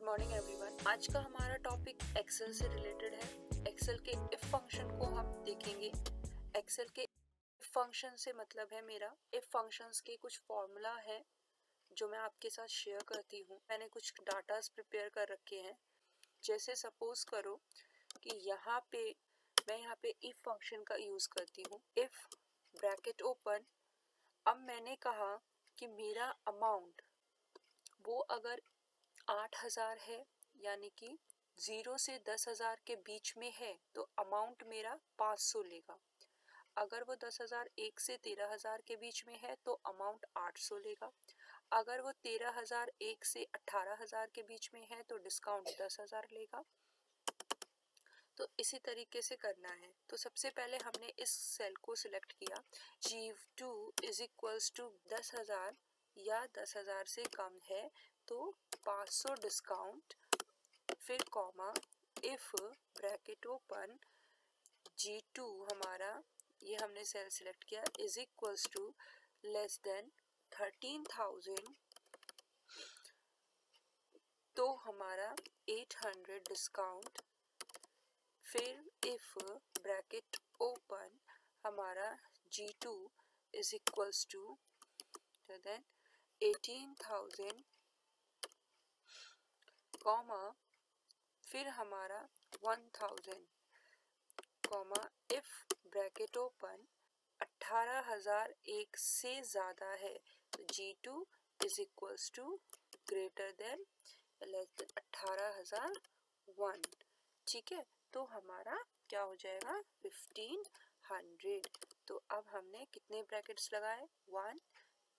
Morning everyone. आज का हमारा टॉपिक एक्सेल से रिलेटेड है। एक्सेल के इफ फंक्शन को हम देखेंगे। एक्सेल के इफ फंक्शन से मतलब है मेरा इफ फंक्शंस के कुछ फॉर्मूला है जो मैं आपके साथ शेयर करती हूँ। मैंने कुछ डाटास प्रिपेयर कर रखे हैं। जैसे सपोज करो कि यहाँ पे इफ फंक्शन का यूज करती हूँ। इफ ब्रैकेट ओपन, अब मैंने कहा कि मेरा अमाउंट वो अगर 8,000 है, यानी कि 0 से 10,000 के बीच में है तो अमाउंट मेरा 500 लेगा। अगर वो 10,000 1 से 13,000 के बीच में है तो अमाउंट 800 लेगा। अगर वो 13,000 1 से 18,000 के बीच में है तो डिस्काउंट 10,000 लेगा। तो इसी तरीके से करना है। तो सबसे पहले हमने इस सेल को सिलेक्ट किया। G2 इज इक्वल्स टू 10,000 या 10,000 से कम है तो 500 डिस्काउंट, फिर comma, if bracket open G2 हमारा, ये हमने सेल सिलेक्ट किया, is equals to less than 13,000 तो हमारा 800 डिस्काउंट, फिर इफ ब्रैकेट ओपन हमारा G2 is equals to then 18,000 comma, फिर हमारा 1,000 कॉमा, इफ ब्रैकेट ओपन 18,000 1 से ज़्यादा है तो G2 is equals to greater than less than 18,001। ठीक है, तो हमारा क्या हो जाएगा 1500। तो अब हमने कितने ब्रैकेट्स लगाए, 1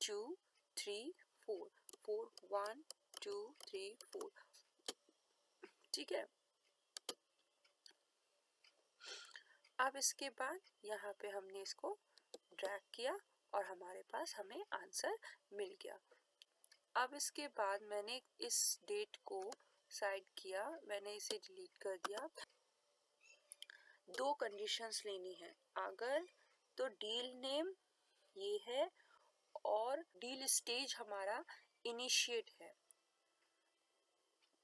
2 3 4 1 2 3 4। ठीक है, अब इसके बाद यहाँ पे हमने इसको ड्रैग किया और हमारे पास हमें आंसर मिल गया। अब इसके बाद मैंने इस डेट को साइड किया, मैंने इसे डिलीट कर दिया। दो कंडीशंस लेनी है। अगर तो डील नेम ये है और डील स्टेज हमारा इनिशिएट है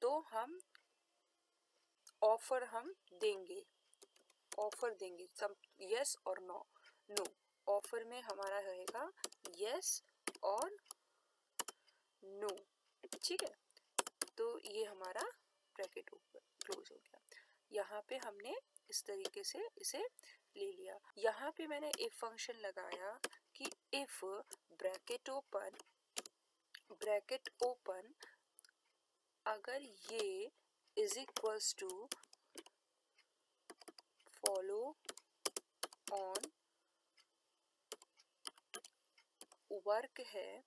तो हम ऑफर देंगे सम यस और नो। ऑफर में हमारा रहेगा यस और नो। ठीक है, तो ये हमारा ब्रैकेट क्लोज हो गया। यहाँ पे हमने इस तरीके से इसे ले लिया। यहाँ पे मैंने इफ फंक्शन लगाया कि इफ ब्रैकेट ओपन अगर ये is equals to follow on work है,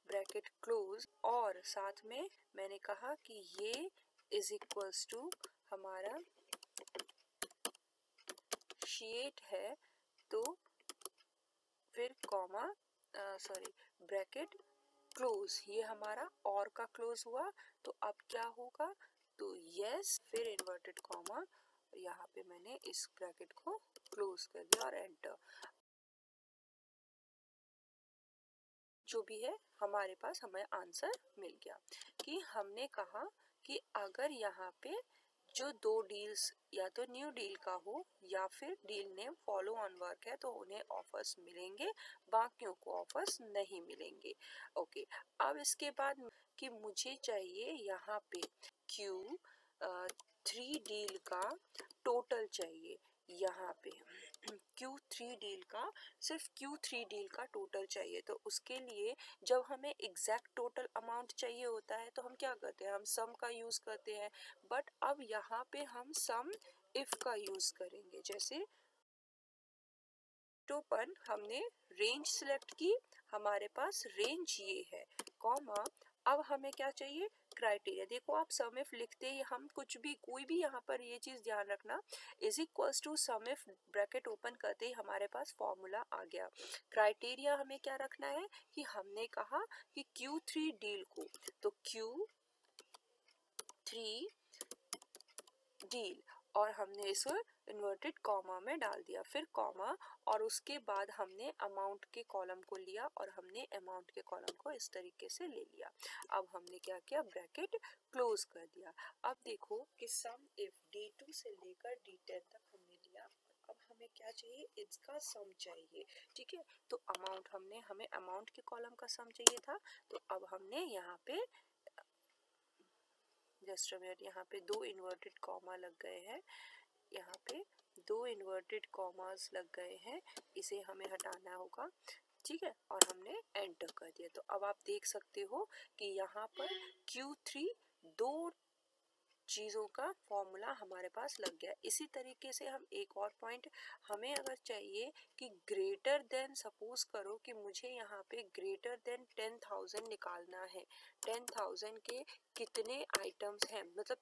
ब्रैकेट क्लोज, और साथ में मैंने कहा कि ये इज इक्वल्स टू हमारा शीट है, तो फिर कॉमा ब्रैकेट क्लोज, ये हमारा और का क्लोज हुआ। तो अब क्या होगा, तो यस, फिर इन्वर्टेड कॉमा, यहाँ पे मैंने इस ब्रैकेट को क्लोज कर दिया और एंटर। जो भी है हमारे पास हमें आंसर मिल गया कि हमने कहा कि अगर यहाँ पे जो दो डील्स या तो न्यू डील का हो या फिर deal name follow on work है तो उन्हें ऑफर्स मिलेंगे, बाकियों को ऑफर्स नहीं मिलेंगे। ओके, अब इसके बाद कि मुझे चाहिए यहाँ पे Q3 डील का टोटल चाहिए। यहाँ पे Q3 डील का, सिर्फ Q3 डील का टोटल चाहिए। तो उसके लिए जब हमें एग्जैक्ट टोटल अमाउंट चाहिए होता है तो हम क्या करते हैं, हम सम का यूज करते हैं। बट अब यहाँ पे हम सम इफ का यूज करेंगे। जैसे ओपन हमने रेंज सिलेक्ट की, हमारे पास रेंज ये है, कॉमा, अब हमें क्या चाहिए, क्राइटेरिया। देखो आप सम इफ लिखते ही हम कुछ भी कोई भी यहाँ पर ये चीज ध्यान रखना, is equals to sum if bracket open करते ही हमारे पास फॉर्मूला आ गया। क्राइटेरिया हमें क्या रखना है कि हमने कहा कि Q3 डील को, तो Q3 डील और हमने इसे इन्वर्टेड कॉमा में डाल दिया, फिर कॉमा, और उसके बाद हमने अमाउंट के कॉलम को लिया और हमने अमाउंट के कॉलम को इस तरीके से ले लिया। अब हमने क्या किया, ब्रैकेट क्लोज कर दिया। अब देखो कि सम इफ D2 से लेकर D10 तक हमने लिया, अब हमें क्या चाहिए, इसका सम चाहिए। ठीक है, तो अमाउंट हमें अमाउंट के कॉलम का सम चाहिए था, तो अब हमने यहाँ पे जस्ट अ मिनट, यहाँ पे 2 इन्वर्टेड कॉमा लग गए हैं, यहाँ पे 2 इन्वर्टेड कॉमास लग गए हैं, इसे हमें हटाना होगा। ठीक है, और हमने एंटर कर दिया। तो अब आप देख सकते हो कि यहाँ पर Q3 2 चीज़ों का फॉर्मूला हमारे पास लग गया। इसी तरीके से हम एक और पॉइंट, हमें अगर चाहिए कि ग्रेटर देन, सपोज करो कि मुझे यहाँ पे ग्रेटर देन 10,000 निकालना है, 10,000 के कितने आइटम्स हैं, मतलब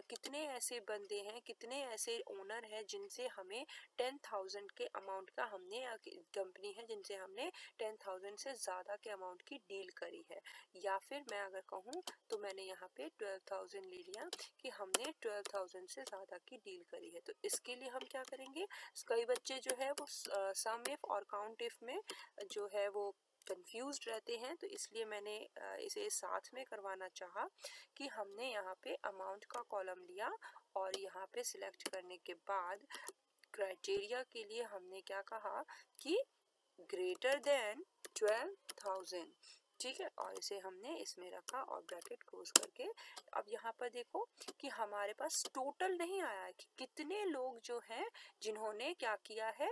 कितने ऐसे बंदे हैं, कितने ऐसे ओनर हैं जिनसे हमें 10,000 के अमाउंट का, हमने कंपनी है जिनसे हमने 10,000 से ज़्यादा के अमाउंट की डील करी है। या फिर मैं अगर कहूँ तो मैंने यहाँ पे 12,000 ले लिया कि हमने 12,000 से ज़्यादा की डील करी है। तो इसके लिए हम क्या करेंगे, कई बच्चे जो है वो सम इफ और काउंट इफ में जो है वो कंफ्यूज रहते हैं, तो इसलिए मैंने इसे साथ में करवाना चाहा कि हमने यहाँ पे अमाउंट का कॉलम लिया और यहाँ पे सिलेक्ट करने के बाद क्राइटेरिया के लिए हमने क्या कहा कि ग्रेटर देन 12,000। ठीक है, और इसे हमने इसमें रखा और ब्रैकेट क्लोज करके, अब यहाँ पर देखो कि हमारे पास टोटल नहीं आया कि कितने लोग जो हैं जिन्होंने क्या किया है,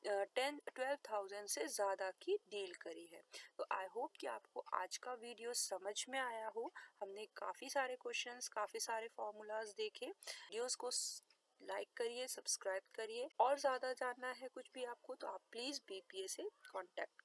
12,000 से ज़्यादा की डील करी है। तो आई होप कि आपको आज का वीडियो समझ में आया हो। हमने काफ़ी सारे क्वेश्चंस, काफ़ी सारे फॉर्मूलाज देखे। वीडियोस को लाइक करिए, सब्सक्राइब करिए, और ज़्यादा जानना है कुछ भी आपको तो आप प्लीज़ BPA से कांटेक्ट